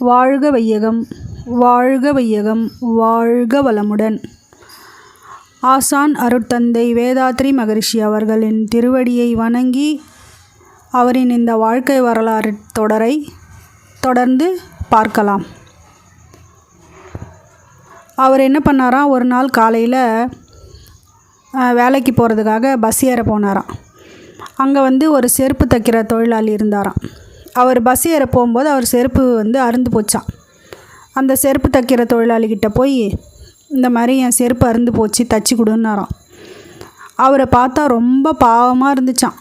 வாழ்க வையகம், வாழ்க வையகம், வாழ்க வளமுடன். ஆசான் அருட்தந்தை வேதாத்ரி மகரிஷி அவர்களின் திருவடியை வணங்கி அவரின் இந்த வாழ்க்கை வரலாறு தொடரை தொடர்ந்து பார்க்கலாம். அவர் என்ன பண்ணாராம், ஒரு நாள் காலையில் வேலைக்கு போகிறதுக்காக பஸ் ஏற போனாராம். அங்கே ஒரு செருப்பு தைக்கிற தொழிலாளி இருந்தாராம். அவர் பஸ் ஏற போகும்போது அவர் செருப்பு அறுந்து போச்சான். அந்த செருப்பு தைக்கிற தொழிலாளிகிட்ட போய் இந்த மாதிரி என் செருப்பு அறுந்து போச்சு, தச்சு கொடுன்னாராம். அவரை பார்த்தா ரொம்ப பாவமாக இருந்துச்சான்.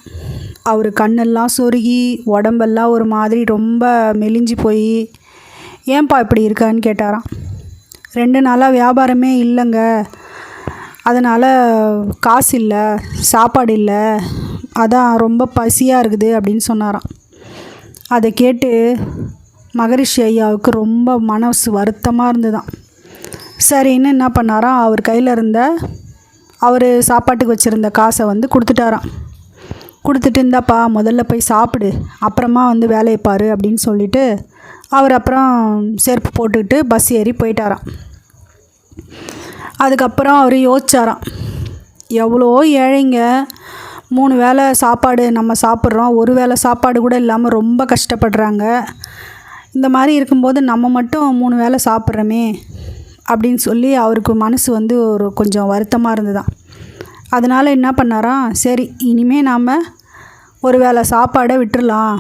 அவர் கண்ணெல்லாம் சொருகி உடம்பெல்லாம் ஒரு மாதிரி ரொம்ப மெலிஞ்சு போய், ஏன்பா இப்படி இருக்கான்னு கேட்டாராம். 2 நாளாக வியாபாரமே இல்லைங்க, அதனால் காசு இல்லை, சாப்பாடு இல்லை, அதான் ரொம்ப பசியாக இருக்குது அப்படின்னு சொன்னாராம். அதை கேட்டு மகரிஷி ஐயாவுக்கு ரொம்ப மனசு வருத்தமாக இருந்துதான். சரின்னு என்ன பண்ணாராம், அவர் கையில் இருந்த அவர் சாப்பாட்டுக்கு வச்சுருந்த காசை கொடுத்துட்டாராம். கொடுத்துட்டு, இந்தாப்பா முதல்ல போய் சாப்பிடு, அப்புறமா வேலையை பாரு அப்படின்னு சொல்லிவிட்டு அவர் அப்புறம் செருப்பு போட்டுக்கிட்டு பஸ் ஏறி போயிட்டாராம். அதுக்கப்புறம் அவர் யோசிச்சாராம், எவ்வளோ ஏழைங்க 3 வேளை சாப்பாடு நம்ம சாப்பிட்றோம், ஒரு வேளை சாப்பாடு கூட இல்லாமல் ரொம்ப கஷ்டப்படுறாங்க. இந்த மாதிரி இருக்கும்போது நம்ம மட்டும் 3 வேளை சாப்பிட்றோமே அப்படின்னு சொல்லி அவருக்கு மனசு ஒரு கொஞ்சம் வருத்தமாக இருந்துதான். அதனால் என்ன பண்ணாராம், சரி இனிமேல் நாம் ஒரு வேளை சாப்பாடை விட்டுடலாம்,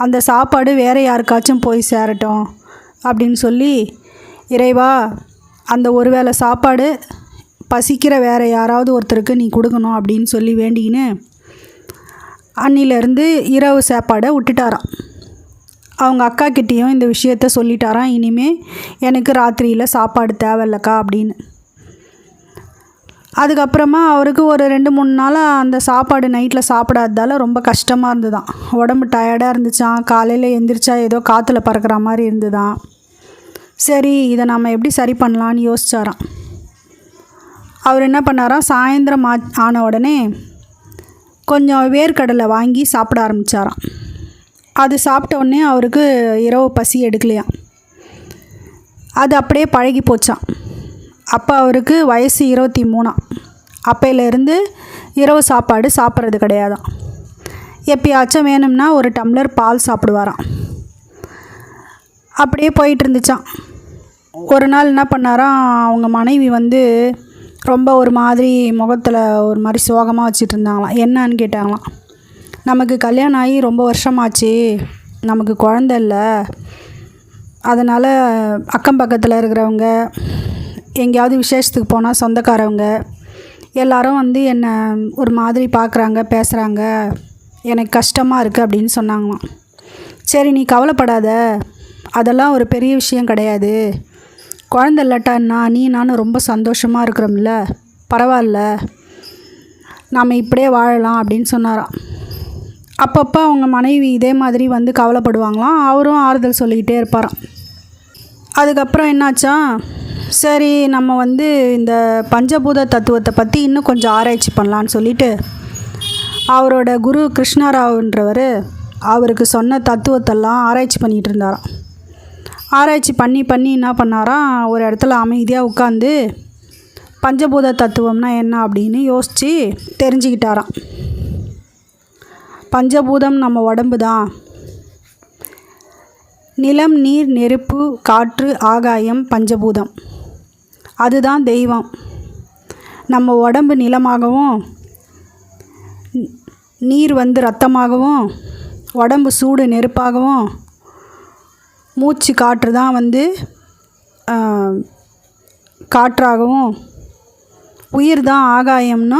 அந்த சாப்பாடு வேறு யாருக்காச்சும் போய் சேரட்டும் அப்படின்னு சொல்லி, இறைவா அந்த ஒரு வேளை சாப்பாடு பசிக்கிற வேறு யாராவது ஒருத்தருக்கு நீ கொடுக்கணும் அப்படின்னு சொல்லி வேண்டிக்கின்னு அன்னிலேருந்து இரவு சாப்பாடை விட்டுட்டாராம். அவங்க அக்கா கிட்டேயும் இந்த விஷயத்த சொல்லிட்டாராம், இனிமேல் எனக்கு ராத்திரியில் சாப்பாடு தேவையில்லக்கா அப்படின்னு. அதுக்கப்புறமா அவருக்கு ஒரு 2-3 நாளாக அந்த சாப்பாடு நைட்டில் சாப்பிடாததால் ரொம்ப கஷ்டமாக இருந்துதான். உடம்பு டயர்டாக இருந்துச்சான். காலையில் எந்திரிச்சா ஏதோ காற்றுல பறக்கிற மாதிரி இருந்துதான். சரி, இதை நம்ம எப்படி சரி பண்ணலான்னு யோசிச்சாராம். அவர் என்ன பண்ணாராம், சாயந்தரம் ஆன உடனே கொஞ்சம் வேர்க்கடலை வாங்கி சாப்பிட ஆரம்பித்தாராம். அது சாப்பிட்ட உடனே அவருக்கு இரவு பசி எடுக்கலையாம். அது அப்படியே பழகி போச்சான். அப்போ அவருக்கு வயசு 23. அப்பையிலேருந்து இரவு சாப்பாடு சாப்பிட்றது கிடையாதான். எப்பயாச்சும் வேணும்னா ஒரு டம்ளர் பால் சாப்பிடுவாராம். அப்படியே போயிட்டு இருந்துச்சான். ஒரு நாள் என்ன பண்ணாராம், அவங்க மனைவி ரொம்ப ஒரு மாதிரி முகத்தில் ஒரு மாதிரி சோகமாக வச்சுட்டு இருந்தாங்களாம். என்னன்னு கேட்டாங்களாம். நமக்கு கல்யாணம் ஆகி ரொம்ப வருஷமாச்சு, நமக்கு குழந்த இல்லை, அதனால் அக்கம் பக்கத்தில் இருக்கிறவங்க, எங்கேயாவது விசேஷத்துக்கு போனால் சொந்தக்காரவங்க எல்லாரும் என்னை ஒரு மாதிரி பார்க்குறாங்க, பேசுகிறாங்க, எனக்கு கஷ்டமாக இருக்குது அப்படின்னு சொன்னாங்களாம். சரி நீ கவலைப்படாத, அதெல்லாம் ஒரு பெரிய விஷயம் கிடையாது, குழந்த இல்லாட்டான்னா நானும் ரொம்ப சந்தோஷமாக இருக்கிறோம்ல, பரவாயில்ல, நாம் இப்படியே வாழலாம் அப்படின்னு சொன்னாராம். அப்பப்போ அவங்க மனைவி இதே மாதிரி கவலைப்படுவாங்களாம். அவரும் ஆறுதல் சொல்லிக்கிட்டே இருப்பாராம். அதுக்கப்புறம் என்னாச்சா, சரி நம்ம இந்த பஞ்சபூத தத்துவத்தை பற்றி இன்னும் கொஞ்சம் ஆராய்ச்சி பண்ணலான்னு சொல்லிட்டு அவரோட குரு கிருஷ்ணராவ்ன்றவர் அவருக்கு சொன்ன தத்துவத்தெல்லாம் ஆராய்ச்சி பண்ணிகிட்டு இருந்தாராம். ஆராய்ச்சி பண்ணி என்ன பண்ணாராம், ஒரு இடத்துல அமைதியாக உட்காந்து பஞ்சபூத தத்துவம்னா என்ன அப்படின்னு யோசித்து தெரிஞ்சுக்கிட்டாராம். பஞ்சபூதம் நம்ம உடம்பு தான். நிலம், நீர், நெருப்பு, காற்று, ஆகாயம் பஞ்சபூதம், அதுதான் தெய்வம். நம்ம உடம்பு நிலமாகவும், நீர் ரத்தமாகவும், உடம்பு சூடு நெருப்பாகவும், மூச்சு காற்று தான் காற்றாகவும், உயிர் தான் ஆகாயம்னு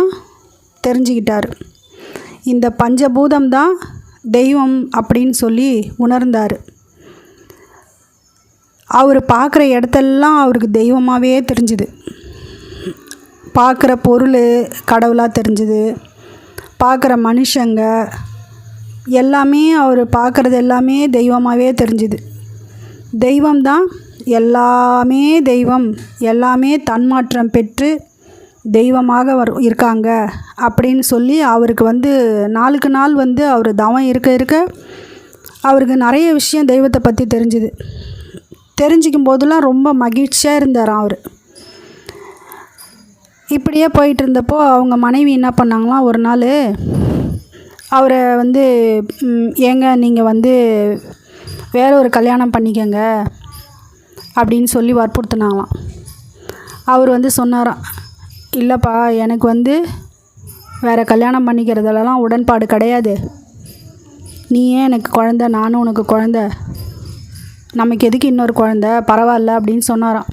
தெரிஞ்சுக்கிட்டார். இந்த பஞ்சபூதம் தான் தெய்வம் அப்படின்னு சொல்லி உணர்ந்தார். அவர் பார்க்குற இடத்தெல்லாம் அவருக்கு தெய்வமாகவே தெரிஞ்சுது. பார்க்குற பொருள் கடவுளாக தெரிஞ்சுது. பார்க்குற மனுஷங்க எல்லாமே, அவர் பார்க்குறது எல்லாமே தெய்வமாகவே தெரிஞ்சுது. தெய்வம் தான் எல்லாமே, தெய்வம் எல்லாமே தன்மாற்றம் பெற்று தெய்வமாக இருக்காங்க அப்படின்னு சொல்லி அவருக்கு நாளுக்கு நாள் அவர் தவம் இருக்க இருக்க அவருக்கு நிறைய விஷயம் தெய்வத்தை பற்றி தெரிஞ்சுது. தெரிஞ்சிக்கும் போதெல்லாம் ரொம்ப மகிழ்ச்சியாக இருந்தாராம் அவர். இப்படியே போயிட்டு இருந்தப்போ அவங்க மனைவி என்ன பண்ணாங்களாம், ஒரு நாள் அவரை வந்து ஏங்க நீங்கள் வந்து வேற ஒரு கல்யாணம் பண்ணிக்கங்க அப்படின்னு சொல்லி வற்புறுத்தினாங்களாம். அவர் வந்து சொன்னாராம், இல்லைப்பா எனக்கு வந்து வேறு கல்யாணம் பண்ணிக்கிறதுலலாம் உடன்பாடு கிடையாது. நீ ஏன் எனக்கு குழந்த, நானும் உனக்கு குழந்த, நமக்கு எதுக்கு இன்னொரு குழந்த, பரவாயில்ல அப்படின்னு சொன்னாராம்.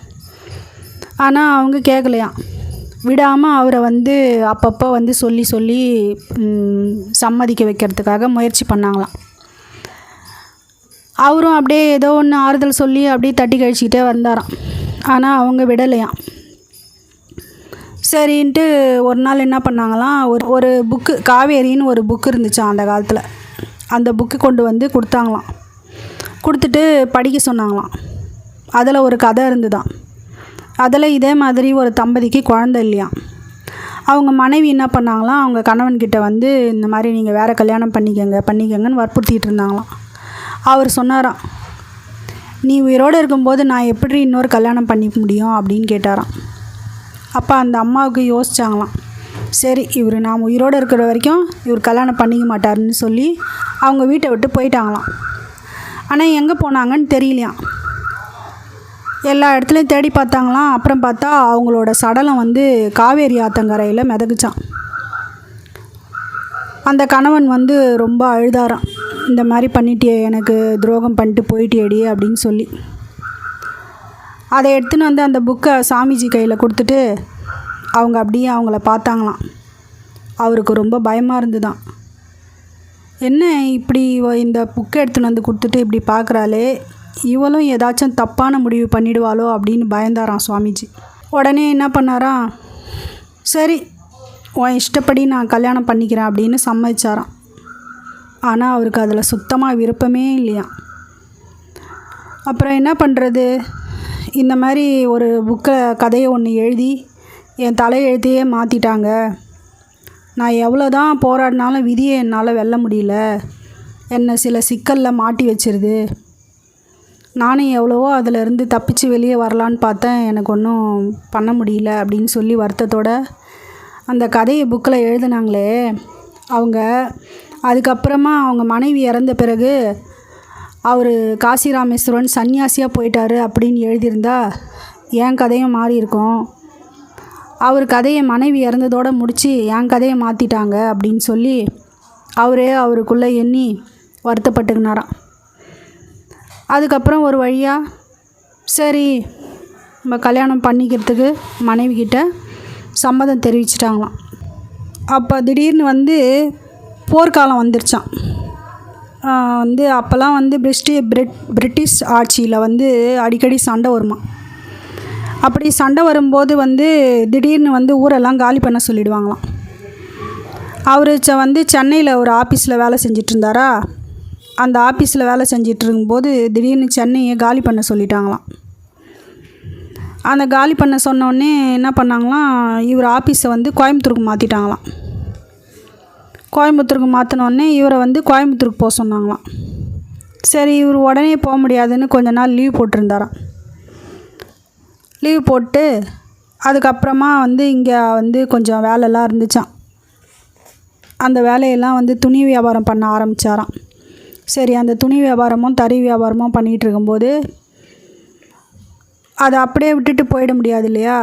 ஆனால் அவங்க கேட்கலையாம். விடாமல் அவரை வந்து அப்பப்போ வந்து சொல்லி சொல்லி சம்மதிக்க வைக்கிறதுக்காக முயற்சி பண்ணாங்களாம். அவரும் அப்படியே ஏதோ ஒன்று ஆறுதல் சொல்லி அப்படியே தட்டி கழிச்சிக்கிட்டே வந்தாராம். ஆனால் அவங்க விடலையாம். சரின்ட்டு ஒரு நாள் என்ன பண்ணாங்களாம், ஒரு புக்கு, காவேரின்னு ஒரு புக்கு இருந்துச்சான் அந்த காலத்தில். அந்த புக்கு கொண்டு வந்து கொடுத்தாங்களாம். கொடுத்துட்டு படிக்க சொன்னாங்களாம். அதில் ஒரு கதை இருந்துதான். அதில் இதே மாதிரி ஒரு தம்பதிக்கு குழந்தை இல்லையாம். அவங்க மனைவி என்ன பண்ணாங்களாம், அவங்க கணவன்கிட்ட வந்து இந்த மாதிரி நீங்கள் வேறு கல்யாணம் பண்ணிக்கங்கன்னு வற்புறுத்திட்டு இருந்தாங்களாம். அவர் சொன்னாராம், நீ உயிரோடு இருக்கும்போது நான் எப்படி இன்னொரு கல்யாணம் பண்ணிக்க முடியும் அப்படின்னு கேட்டாராம். அப்போ அந்த அம்மாவுக்கு யோசிச்சாங்களாம், சரி இவர் நாம் உயிரோடு இருக்கிற வரைக்கும் இவர் கல்யாணம் பண்ணிக்க மாட்டாருன்னு சொல்லி அவங்க வீட்டை விட்டு போயிட்டாங்களாம். ஆனால் எங்கே போனாங்கன்னு தெரியலையாம். எல்லா இடத்துலையும் தேடி பார்த்தாங்களாம். அப்புறம் பார்த்தா அவங்களோட சடலம் வந்து காவேரி ஆத்தங்கரையில் மிதக்குச்சான். அந்த கணவன் வந்து ரொம்ப அழுதாராம், இந்த மாதிரி பண்ணிட்டியே, எனக்கு துரோகம் பண்ணிட்டு போயிட்டியேடி அப்படின்னு சொல்லி. அதை எடுத்துன்னு வந்து அந்த புக்கை சாமிஜி கையில் கொடுத்துட்டு அவங்க அப்படியே அவங்கள பார்த்தாங்களாம். அவருக்கு ரொம்ப பயமாக இருந்துதான். என்ன இப்படி இந்த புக்கை எடுத்துன்னு வந்து கொடுத்துட்டு இப்படி பார்க்குறாளே, இவளும் ஏதாச்சும் தப்பான முடிவு பண்ணிடுவாளோ அப்படின்னு பயந்தாராம் சுவாமிஜி. உடனே என்ன பண்ணாராம், சரி உன் இஷ்டப்படி நான் கல்யாணம் பண்ணிக்கிறேன் அப்படின்னு சம்மதிச்சாராம். ஆனால் அவருக்கு அதில் சுத்தமாக விருப்பமே இல்லையாம். அப்புறம் என்ன பண்ணுறது, இந்த மாதிரி ஒரு புக்கில் கதையை ஒன்று எழுதி என் தலையெழுத்தையே மாற்றிட்டாங்க. நான் எவ்வளோ தான் போராடினாலும் விதியை என்னால் வெல்ல முடியல. என்னை சில சிக்கலில் மாட்டி வச்சிருது. நானும் எவ்வளவோ அதிலேருந்து தப்பிச்சு வெளியே வரலான்னு பார்த்தேன், எனக்கு ஒன்றும் பண்ண முடியல அப்படின்னு சொல்லி வருத்தத்தோட அந்த கதையை புக்கில் எழுதுனாங்களே அவங்க. அதுக்கப்புறமா அவங்க மனைவி இறந்த பிறகு அவர் காசி ராமேஸ்வரன் சன்னியாசியாக போயிட்டார் அப்படின்னு எழுதியிருந்தா என் கதையும் மாறி இருக்கும். அவர் கதையை மனைவி இறந்ததோடு முடித்து என் கதையை மாற்றிட்டாங்க அப்படின்னு சொல்லி அவரே அவருக்குள்ளே எண்ணி வருத்தப்பட்டுக்கினாராம். அதுக்கப்புறம் ஒரு வழியாக சரி நம்ம கல்யாணம் பண்ணிக்கிறதுக்கு மனைவிக்கிட்ட சம்மதம் தெரிவிச்சிட்டாங்களாம். அப்போ திடீர்னு வந்து போர்க்காலம் வந்துருச்சான். வந்து அப்போல்லாம் வந்து பிரிட்டிஷ் ஆட்சியில் வந்து அடிக்கடி சண்டை வருமா. அப்படி சண்டை வரும்போது வந்து திடீர்னு வந்து ஊரெல்லாம் காலி பண்ண சொல்லிடுவாங்களாம். அவர் வந்து சென்னையில் ஒரு ஆஃபீஸில் வேலை செஞ்சிட்ருந்தாரா. அந்த ஆஃபீஸில் வேலை செஞ்சிட்டு இருக்கும்போது திடீர்னு சென்னையை காலி பண்ண சொல்லிட்டாங்களாம். அந்த காலி பண்ண சொன்னோடனே என்ன பண்ணாங்களாம், இவர் ஆஃபீஸை வந்து கோயம்புத்தூருக்கு மாற்றிட்டாங்களாம். கோயம்புத்தூருக்கு மாற்றினோடனே இவரை வந்து கோயம்புத்தூருக்கு போக சொன்னாங்களாம். சரி இவர் உடனே போக முடியாதுன்னு கொஞ்ச நாள் லீவ் போட்டிருந்தாராம். லீவ் போட்டு அதுக்கப்புறமா வந்து இங்கே வந்து கொஞ்சம் வேலைலாம் இருந்துச்சான். அந்த வேலையெல்லாம் வந்து துணி வியாபாரம் பண்ண ஆரம்பித்தாராம். சரி அந்த துணி வியாபாரமும் தறி வியாபாரமும் பண்ணிகிட்டு இருக்கும்போது அதை அப்படியே விட்டுட்டு போயிட முடியாது இல்லையா.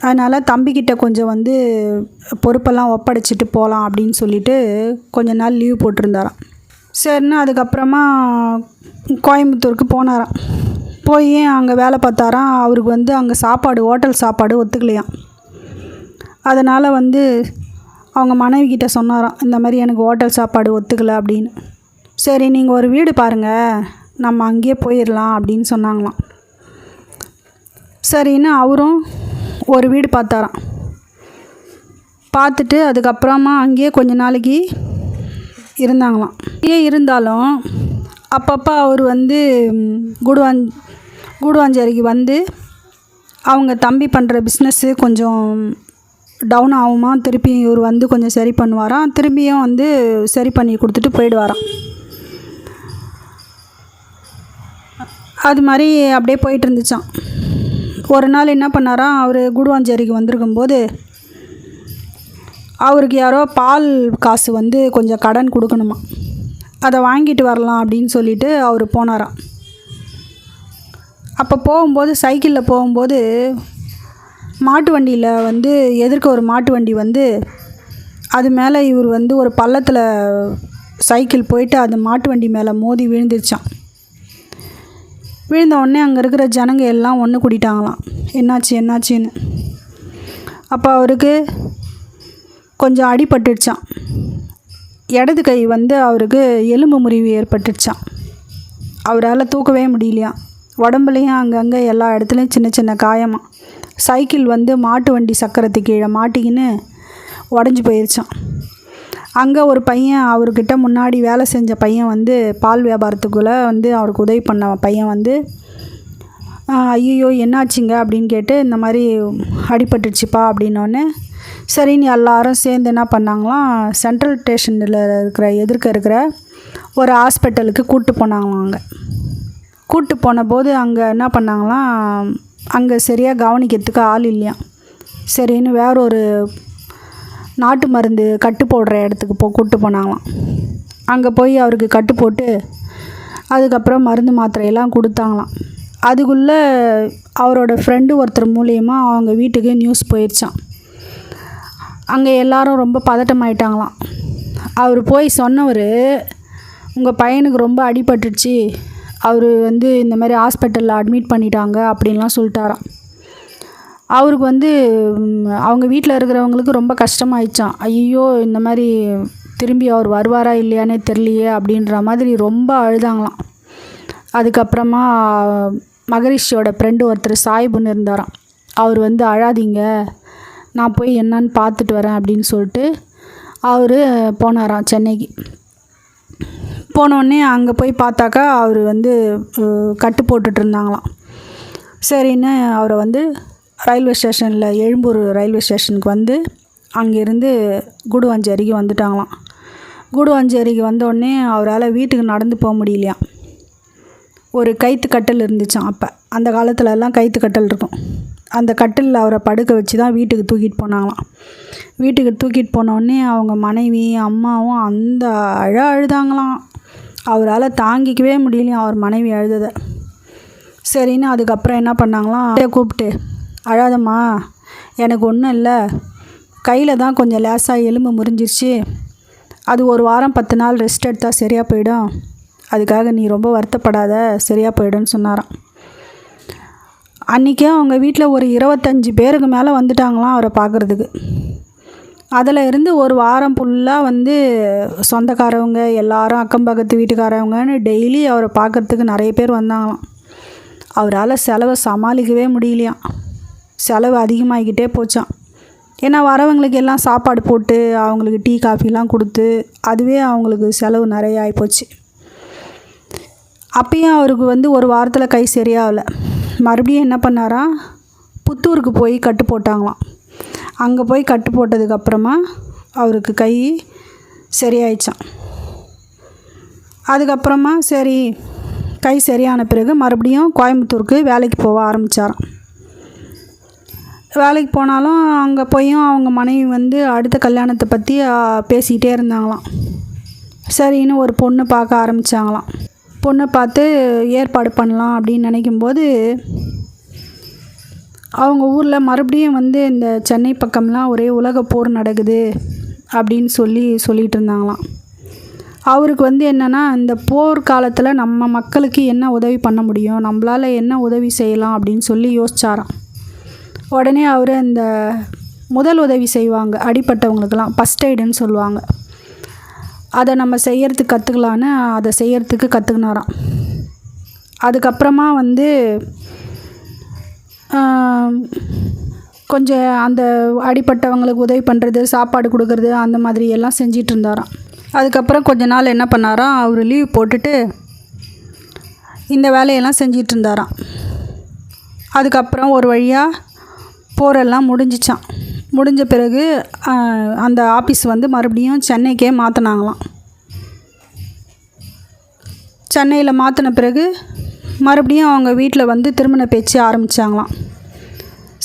அதனால் தம்பிக்கிட்ட கொஞ்சம் வந்து பொறுப்பெல்லாம் ஒப்படைச்சிட்டு போகலாம் அப்படின்னு சொல்லிட்டு கொஞ்ச நாள் லீவ் போட்டிருந்தாராம். சரின்னு அதுக்கப்புறமா கோயம்புத்தூருக்கு போனாராம். போய் அங்கே வேலை பார்த்தாராம். அவருக்கு வந்து அங்கே ஹோட்டல் சாப்பாடு ஒத்துக்கலையாம். அதனால் வந்து அவங்க மனைவிக்கிட்ட சொன்னாராம், இந்த மாதிரி எனக்கு ஹோட்டல் சாப்பாடு ஒத்துக்கலை அப்படின்னு. சரி நீங்கள் ஒரு வீடு பாருங்கள், நம்ம அங்கேயே போயிடலாம் அப்படின்னு சொன்னாங்களாம். சரின்னு அவரும் ஒரு வீடு பார்த்தாராம். பார்த்துட்டு அதுக்கப்புறமா அங்கேயே கொஞ்ச நாளைக்கு இருந்தாங்களாம். அங்கேயே இருந்தாலும் அப்பப்போ அவர் வந்து கூடுவாஞ்சேரிக்கு வந்து அவங்க தம்பி பண்ணுற பிஸ்னஸ்ஸு கொஞ்சம் டவுன் ஆகுமா, திருப்பி இவர் வந்து கொஞ்சம் சரி பண்ணுவாராம், திரும்பியும் வந்து சரி பண்ணி கொடுத்துட்டு போயிடுவாராம். அது மாதிரி அப்படியே போயிட்டு இருந்துச்சான். ஒரு நாள் என்ன பண்ணாராம், அவர் கூடுவாஞ்சேரிக்கு வந்திருக்கும்போது அவருக்கு யாரோ பால் காசு வந்து கொஞ்சம் கடன் கொடுக்கணுமா, அதை வாங்கிட்டு வரலாம் அப்படின்னு சொல்லிட்டு அவர் போனாராம். அப்போ போகும்போது சைக்கிளில் போகும்போது மாட்டு வண்டியில் வந்து எதிர்க்க ஒரு மாட்டு வண்டி வந்து அது மேலே இவர் வந்து ஒரு பள்ளத்தில் சைக்கிள் போயிட்டு அந்த மாட்டு வண்டி மேலே மோதி விழுந்துருச்சான். விழுந்த உடனே அங்கே இருக்கிற ஜனங்க எல்லாம் ஒன்று கூட்டிட்டாங்களாம், என்னாச்சுன்னு. அப்போ அவருக்கு கொஞ்சம் அடிபட்டுடுச்சான். இடது கை வந்து அவருக்கு எலும்பு முறிவு ஏற்பட்டுடுச்சான். அவரால் தூக்கவே முடியலையாம். உடம்புலையும் அங்கங்கே எல்லா இடத்துலையும் சின்ன சின்ன காயமாக. சைக்கிள் வந்து மாட்டு வண்டி சக்கரத்துக்கு கீழே மாட்டிக்கின்னு உடஞ்சி போயிருச்சான். அங்கே ஒரு பையன், அவர்கிட்ட முன்னாடி வேலை செஞ்ச பையன் வந்து பால் வியாபாரத்துக்குள்ளே வந்து அவருக்கு உதவி பண்ண பையன் வந்து ஐயோ என்னாச்சுங்க அப்படின்னு கேட்டு, இந்த மாதிரி அடிபட்டுடுச்சுப்பா அப்படின்னோடனே சரின்னு எல்லாரும் சேர்ந்து என்ன பண்ணாங்களாம், சென்ட்ரல் ஸ்டேஷனில் எதிர்க்க இருக்கிற ஒரு ஹாஸ்பிட்டலுக்கு கூப்பிட்டு போனாங்களாம். அங்கே கூப்பிட்டு போன போது அங்கே என்ன பண்ணாங்களாம், அங்கே சரியாக கவனிக்கிறதுக்கு ஆள் இல்லையாம். சரின்னு வேற ஒரு நாட்டு மருந்து கட்டு போடுற இடத்துக்கு கூப்பிட்டு போனாங்களாம். அங்கே போய் அவருக்கு கட்டு போட்டு அதுக்கப்புறம் மருந்து மாத்திரையெல்லாம் கொடுத்தாங்களாம். அதுக்குள்ளே அவரோட ஃப்ரெண்டு ஒருத்தர் மூலியமாக அவங்க வீட்டுக்கு நியூஸ் போயிடுச்சான். அங்கே எல்லாரும் ரொம்ப பதட்டமாயிட்டாங்களாம். அவர் போய் சொன்னவர், உங்கள் பையனுக்கு ரொம்ப அடிபட்டுடுச்சு, அவர் வந்து இந்த மாதிரி ஹாஸ்பிட்டலில் அட்மிட் பண்ணிட்டாங்க அப்படின்லாம் சொல்லிட்டாராம். அவருக்கு வந்து அவங்க வீட்டில் இருக்கிறவங்களுக்கு ரொம்ப கஷ்டமாயிடுச்சான். ஐயோ இந்த மாதிரி திரும்பி அவர் வருவாரா இல்லையானே தெரியலையே அப்படின்ற மாதிரி ரொம்ப அழுதாங்களாம். அதுக்கப்புறமா மகரிஷியோட ஃப்ரெண்டு ஒருத்தர் சாயிபுன்னு இருந்தாராம். அவர் வந்து அழாதீங்க, நான் போய் என்னன்னு பார்த்துட்டு வரேன் அப்படின்னு சொல்லிட்டு அவர் போனாராம் சென்னைக்கு. போனோடனே அங்கே போய் பார்த்தாக்கா அவர் வந்து கட்டு போட்டுட்டு இருந்தாங்களாம். சரின்னு அவரை வந்து ரயில்வே ஸ்டேஷனில், எழும்பூர் ரயில்வே ஸ்டேஷனுக்கு வந்து அங்கேருந்து கூடுவாஞ்சேரிக்கு வந்துட்டாங்களாம். கூடுவாஞ்சேரிக்கு வந்தோடனே அவரால் வீட்டுக்கு நடந்து போக முடியலையாம். ஒரு கைத்து கட்டல் இருந்துச்சான். அப்போ அந்த காலத்துலலாம் கைத்து கட்டல் இருக்கும். அந்த கட்டிலில் அவரை படுக்க வச்சு தான் வீட்டுக்கு தூக்கிட்டு போனாங்களாம். வீட்டுக்கு தூக்கிட்டு போனோடனே அவங்க மனைவி அம்மாவும் அந்த அழுதாங்களாம். அவரால் தாங்கிக்கவே முடியலையாம் அவர் மனைவி அழுததை. சரின்னு அதுக்கப்புறம் என்ன பண்ணாங்களாம், கூப்பிட்டு, அழாதம்மா, எனக்கு ஒன்றும் இல்லை, கையில் தான் கொஞ்சம் லேசாக எலும்பு முறிஞ்சிருச்சு, அது ஒரு வாரம் 10 நாள் ரெஸ்ட் எடுத்தால் சரியாக போயிடும், அதுக்காக நீ ரொம்ப வருத்தப்படாத, சரியாக போயிடும்னு சொன்னாராம். அன்றைக்கே அவங்க வீட்டில் ஒரு 25 பேருக்கு மேலே வந்துட்டாங்களாம் அவரை பார்க்குறதுக்கு. அதில் இருந்து ஒரு வாரம் ஃபுல்லாக வந்து சொந்தக்காரவங்க எல்லாரும், அக்கம் பக்கத்து வீட்டுக்காரவங்கன்னு டெய்லி அவரை பார்க்குறதுக்கு நிறைய பேர் வந்தாங்களாம். அவரால் செலவை சமாளிக்கவே முடியலையாம். செலவு அதிகமாகிக்கிட்டே போச்சான். ஏன்னா வரவங்களுக்கு எல்லாம் சாப்பாடு போட்டு அவங்களுக்கு டீ காஃபிலாம் கொடுத்து அதுவே அவங்களுக்கு செலவு நிறைய ஆகிப்போச்சு. அப்பயும் அவருக்கு வந்து ஒரு வாரத்தில் கை சரியாகலை. மறுபடியும் என்ன பண்ணாராம், புத்தூருக்கு போய் கட்டு போட்டாங்களாம். அங்கே போய் கட்டு போட்டதுக்கப்புறமா அவருக்கு கை சரியாயிடுச்சான். அதுக்கப்புறமா சரி கை சரியான பிறகு மறுபடியும் கோயம்புத்தூருக்கு வேலைக்கு போக ஆரம்பித்தாராம். வேலைக்கு போனாலும் அங்கே போயும் அவங்க மனைவி வந்து அடுத்த கல்யாணத்தை பற்றி பேசிக்கிட்டே இருந்தாங்களாம். சரின்னு ஒரு பொண்ணு பார்க்க ஆரம்பித்தாங்களாம். பொண்ணை பார்த்து ஏற்பாடு பண்ணலாம் அப்படின்னு நினைக்கும்போது அவங்க ஊரில் மறுபடியும் வந்து இந்த சென்னை பக்கம்லாம் ஒரே உலக போர் நடக்குது அப்படின்னு சொல்லிகிட்டு இருந்தாங்களாம். அவருக்கு வந்து என்னென்னா, இந்த போர் காலத்தில் நம்ம மக்களுக்கு என்ன உதவி பண்ண முடியும், நம்மளால் என்ன உதவி செய்யலாம் அப்படின்னு சொல்லி யோசிச்சாராம். உடனே அவர் இந்த முதல் உதவி செய்வாங்க அடிப்பட்டவங்களுக்கெல்லாம், ஃபஸ்ட் எய்டுன்னு சொல்லுவாங்க, அதை நம்ம செய்யறதுக்கு கற்றுக்கலான்னு அதை செய்யறதுக்கு கற்றுக்கினாராம். அதுக்கப்புறமா வந்து கொஞ்சம் அந்த அடிப்பட்டவங்களுக்கு உதவி பண்ணுறது, சாப்பாடு கொடுக்கறது, அந்த மாதிரி எல்லாம் செஞ்சிட்டு இருந்தாராம். அதுக்கப்புறம் கொஞ்ச நாள் என்ன பண்ணாராம், அவர் லீவ் போட்டுட்டு இந்த வேலையெல்லாம் செஞ்சிட்டு இருந்தாராம். அதுக்கப்புறம் ஒரு வழியாக போரெல்லாம் முடிஞ்சிச்சான். முடிஞ்ச பிறகு அந்த ஆஃபீஸ் வந்து மறுபடியும் சென்னைக்கே மாற்றினாங்களாம். சென்னையில் மாற்றின பிறகு மறுபடியும் அவங்க வீட்டில் வந்து திருமண பேச்சு ஆரம்பித்தாங்களாம்.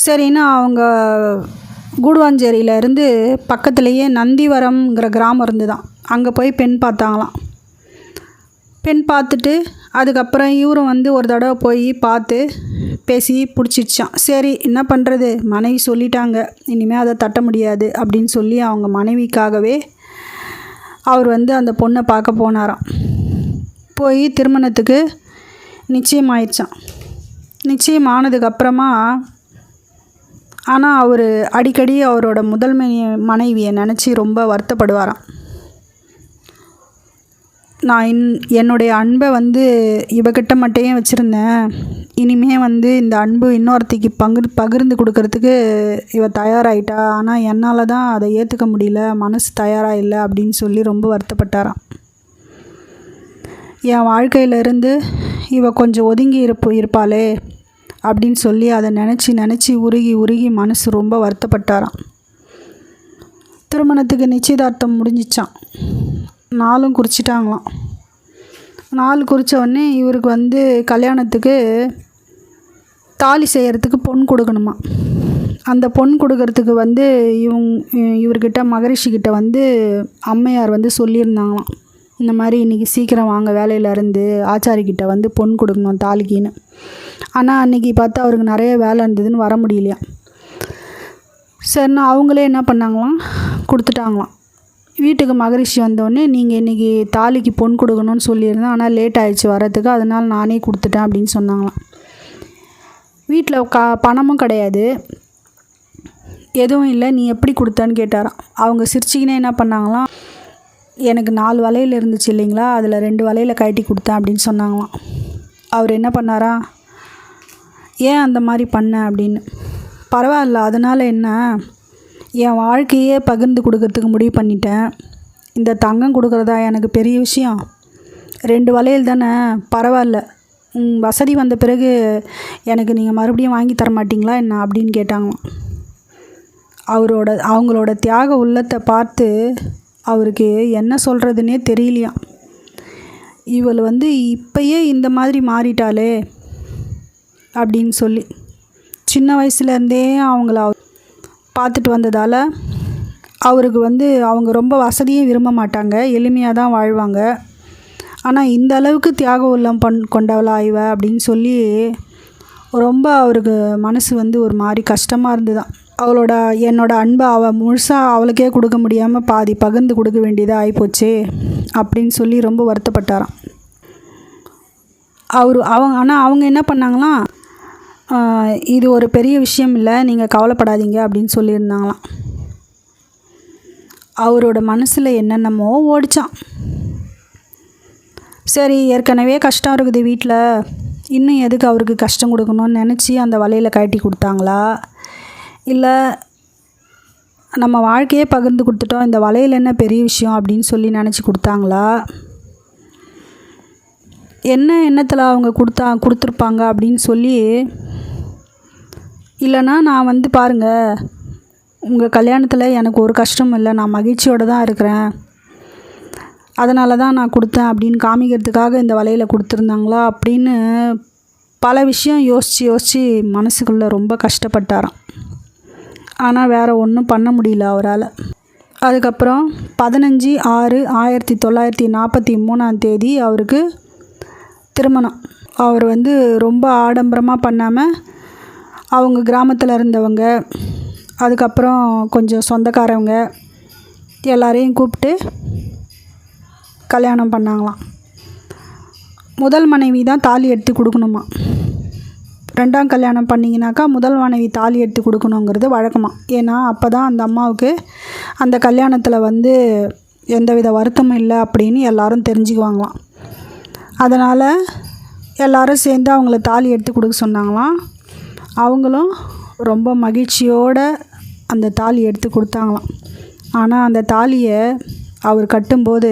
சரின்னு அவங்க கூடுவாஞ்சேரியிலேருந்து பக்கத்துலேயே நந்திவரம்ங்கிற கிராமம் இருந்துதான். அங்கே போய் பெண் பார்த்தாங்களாம். பெண் பார்த்துட்டு அதுக்கப்புறம் இவரும் வந்து ஒரு தடவை போய் பார்த்து பேசி பிடிச்சிடுச்சான். சரி என்ன பண்ணுறது, மனைவி சொல்லிட்டாங்க, இனிமேல் அதை தட்ட முடியாது அப்படின்னு சொல்லி அவங்க மனைவிக்காகவே அவர் வந்து அந்த பொண்ணை பார்க்க போனாராம். போய் திருமணத்துக்கு நிச்சயமாயிடுச்சான். நிச்சயமானதுக்கப்புறமா ஆனால் அவர் அடிக்கடி அவரோட முதல் மனைவியை நினச்சி ரொம்ப வருத்தப்படுவாராம். நான் என்னுடைய அன்பை வந்து இவகிட்ட மட்டும் வச்சுருந்தேன், இனிமேல் வந்து இந்த அன்பு இன்னொருத்திக்கு பகிர்ந்து கொடுக்கறதுக்கு இவ தயாராகிட்டா, ஆனால் என்னால் தான் அதை ஏற்றுக்க முடியல, மனசு தயாராக இல்லை அப்படின்னு சொல்லி ரொம்ப வருத்தப்பட்டாராம். என் வாழ்க்கையிலேருந்து இவ கொஞ்சம் ஒதுங்கி இருப்பாளே அப்படின்னு சொல்லி அதை நினச்சி உருகி மனசு ரொம்ப வருத்தப்பட்டாராம். திருமணத்துக்கு நிச்சயதார்த்தம் முடிஞ்சிச்சான். நாளும் குறிச்சிட்டாங்களாம். நாள் குறித்த உடனே இவருக்கு வந்து கல்யாணத்துக்கு தாலி செய்கிறதுக்கு பொன் கொடுக்கணுமா. அந்த பொன் கொடுக்கறதுக்கு வந்து இவர்கிட்ட மகரிஷிக்கிட்ட வந்து அம்மையார் வந்து சொல்லியிருந்தாங்களாம், இந்த மாதிரி இன்றைக்கி சீக்கிரம் வாங்க வேலையிலேருந்து ஆச்சாரிக்கிட்ட வந்து பொன் கொடுக்கணும் தாலிக்குன்னு. ஆனால் அன்றைக்கி பார்த்தா அவருக்கு நிறைய வேலை இருந்ததுன்னு வர முடியலையா. சரிண்ணா அவங்களே என்ன பண்ணாங்களாம், கொடுத்துட்டாங்களாம். வீட்டுக்கு மகரிஷி வந்தோடனே நீங்கள் இன்றைக்கி தாலிக்கு பொன் கொடுக்கணும்னு சொல்லியிருந்தேன், ஆனால் லேட் ஆகிடுச்சு வரத்துக்கு, அதனால் நானே கொடுத்துட்டேன் அப்படின்னு சொன்னாங்களாம். வீட்டில் பணமும் கிடையாது, எதுவும் இல்லை, நீ எப்படி கொடுத்தேன்னு கேட்டாராம். அவங்க சிரிச்சிக்கினே என்ன பண்ணாங்களாம், எனக்கு 4 வளையல் இருந்துச்சு இல்லைங்களா, அதில் 2 வளையலை கழட்டி கொடுத்தேன் அப்படின்னு சொன்னாங்களாம். அவர் என்ன பண்ணாரா, ஏன் அந்த மாதிரி பண்ண அப்படின்னு. பரவாயில்ல, அதனால் என்ன, என் வாழ்க்கையே பகிர்ந்து கொடுக்கறதுக்கு முடிவு பண்ணிட்டேன், இந்த தங்கம் கொடுக்குறதா எனக்கு பெரிய விஷயம், 2 வளையல் தானே, பரவாயில்ல, வசதி வந்த பிறகு எனக்கு நீங்கள் மறுபடியும் வாங்கி தர மாட்டிங்களா என்ன அப்படின்னு கேட்டாங்களாம். அவங்களோட தியாக உள்ளத்தை பார்த்து அவருக்கு என்ன சொல்கிறதுனே தெரியலையாம். இவள் வந்து இப்பயே இந்த மாதிரி மாறிட்டாளே அப்படின்னு சொல்லி. சின்ன வயசுலேருந்தே அவங்கள பார்த்துட்டு வந்ததால் அவருக்கு வந்து அவங்க ரொம்ப வசதியும் விரும்ப மாட்டாங்க, எளிமையாக தான் வாழ்வாங்க. ஆனால் இந்த அளவுக்கு தியாக உள்ளம் கொண்டவளா இவ அப்படின்னு சொல்லி ரொம்ப அவருக்கு மனசு வந்து ஒரு மாதிரி கஷ்டமாக இருந்துதான். என்னோட அன்பை அவள் முழுசாக அவளுக்கே கொடுக்க முடியாமல் பாதி பகிர்ந்து கொடுக்க வேண்டியதாக ஆகிப்போச்சே அப்படின்னு சொல்லி ரொம்ப வருத்தப்பட்டாராம். ஆனால் அவங்க என்ன பண்ணாங்களாம், இது ஒரு பெரிய விஷயம் இல்லை, நீங்கள் கவலைப்படாதீங்க அப்படின்னு சொல்லியிருந்தாங்களாம். அவரோட மனசில் என்னென்னமோ ஓடிச்சான். சரி, ஏற்கனவே கஷ்டம் இருக்குது வீட்டில், இன்னும் எதுக்கு அவருக்கு கஷ்டம் கொடுக்கணும்னு நினச்சி அந்த வலையில் கட்டி கொடுத்தாங்களா, இல்லை நம்ம வாழ்க்கையே பகிர்ந்து கொடுத்துட்டோம், இந்த வலையில் என்ன பெரிய விஷயம் அப்படின்னு சொல்லி நினச்சி கொடுத்தாங்களா, என்ன எண்ணத்தில் அவங்க கொடுத்துருப்பாங்க அப்படின்னு சொல்லி. இல்லைனா நான் வந்து பாருங்கள், உங்கள் கல்யாணத்தில் எனக்கு ஒரு கஷ்டம் இல்லை, நான் மகிழ்ச்சியோடு தான் இருக்கிறேன், அதனால தான் நான் கொடுத்தேன் அப்படின்னு காமிக்கிறதுக்காக இந்த வலையில் கொடுத்துருந்தாங்களா அப்படின்னு பல விஷயம் யோசித்து மனசுக்குள்ளே ரொம்ப கஷ்டப்பட்டாராம். ஆனால் வேறு ஒன்றும் பண்ண முடியல அவரால். அதுக்கப்புறம் 15/6/1943 அவருக்கு திருமணம். அவர் வந்து ரொம்ப ஆடம்பரமாக பண்ணாமல் அவங்க கிராமத்தில் இருந்தவங்க, அதுக்கப்புறம் கொஞ்சம் சொந்தக்காரவங்க எல்லாரையும் கூப்பிட்டு கல்யாணம் பண்ணாங்களாம். முதல் மனைவி தான் தாலி எடுத்து கொடுக்கணுமா. 2ஆம் கல்யாணம் பண்ணிங்கனாக்கா முதல் மனைவி தாலி எடுத்து கொடுக்கணுங்கிறது வழக்கமாக. ஏன்னா அப்போ தான் அந்த அம்மாவுக்கு அந்த கல்யாணத்தில் வந்து எந்தவித வருத்தமும் இல்லை அப்படின்னு எல்லாரும் தெரிஞ்சுக்குவாங்களாம். அதனால் எல்லாரும் சேர்ந்து அவங்கள தாலி எடுத்து கொடுக்க சொன்னாங்களாம். அவங்களும் ரொம்ப மகிழ்ச்சியோடு அந்த தாலி எடுத்து கொடுத்தாங்களாம். ஆனால் அந்த தாலியை அவர் கட்டும்போது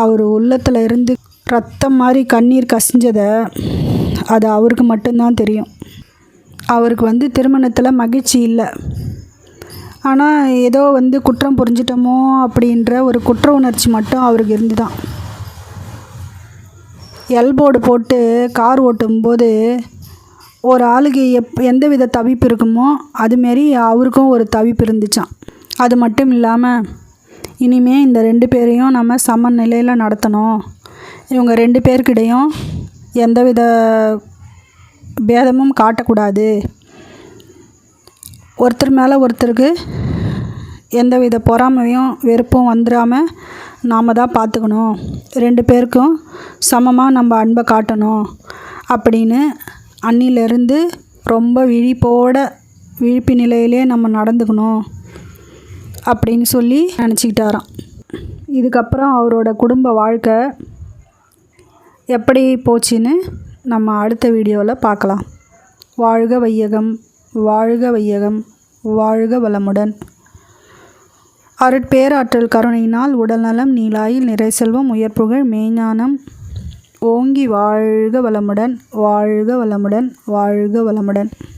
அவர் உள்ளத்தில் இருந்து ரத்தம் மாதிரி கண்ணீர் கசிஞ்சதை அது அவருக்கு மட்டும்தான் தெரியும். அவருக்கு வந்து திருமணத்தில் மகிழ்ச்சி இல்லை, ஆனால் ஏதோ வந்து குற்றம் புரிஞ்சிட்டோமோ அப்படின்ற ஒரு குற்ற உணர்ச்சி மட்டும் அவருக்கு இருந்துதான். எல்போர்டு போட்டு கார் ஓட்டும்போது ஒரு ஆளுக்கு எந்த வித தவிப்பு இருக்குமோ அதுமாரி அவருக்கும் ஒரு தவிப்பு இருந்துச்சாம். அது மட்டும் இல்லாமல் இனிமேல் இந்த 2 பேரையும் நம்ம சமநிலையில் நடத்தணும், இவங்க 2 பேருக்கிடையும் எந்தவித பேதமும் காட்டக்கூடாது, ஒருத்தர் மேலே ஒருத்தருக்கு எந்தவித பொறாமையும் வெறுப்பும் வந்துடாமல் நாம் தான் பார்த்துக்கணும், 2 பேருக்கும் சமமாக நம்ம அன்பை காட்டணும் அப்படின்னு அன்னிலேருந்து ரொம்ப விழிப்பு நிலையிலே நம்ம நடந்துக்கணும் அப்படின்னு சொல்லி நினச்சிக்கிட்டாராம். இதுக்கப்புறம் அவரோட குடும்ப வாழ்க்கை எப்படி போச்சுன்னு நம்ம அடுத்த வீடியோவில் பார்க்கலாம். வாழ்க வையகம், வாழ்க வையகம், வாழ்க வளமுடன். அருட்பேராற்றல் கருணையினால் உடல்நலம், நீலாயில், நிறைசெல்வம், உயர்ப்புகழ், மெய்ஞானம் ஓங்கி வாழ்க வளமுடன், வாழ்க வளமுடன், வாழ்க வளமுடன்.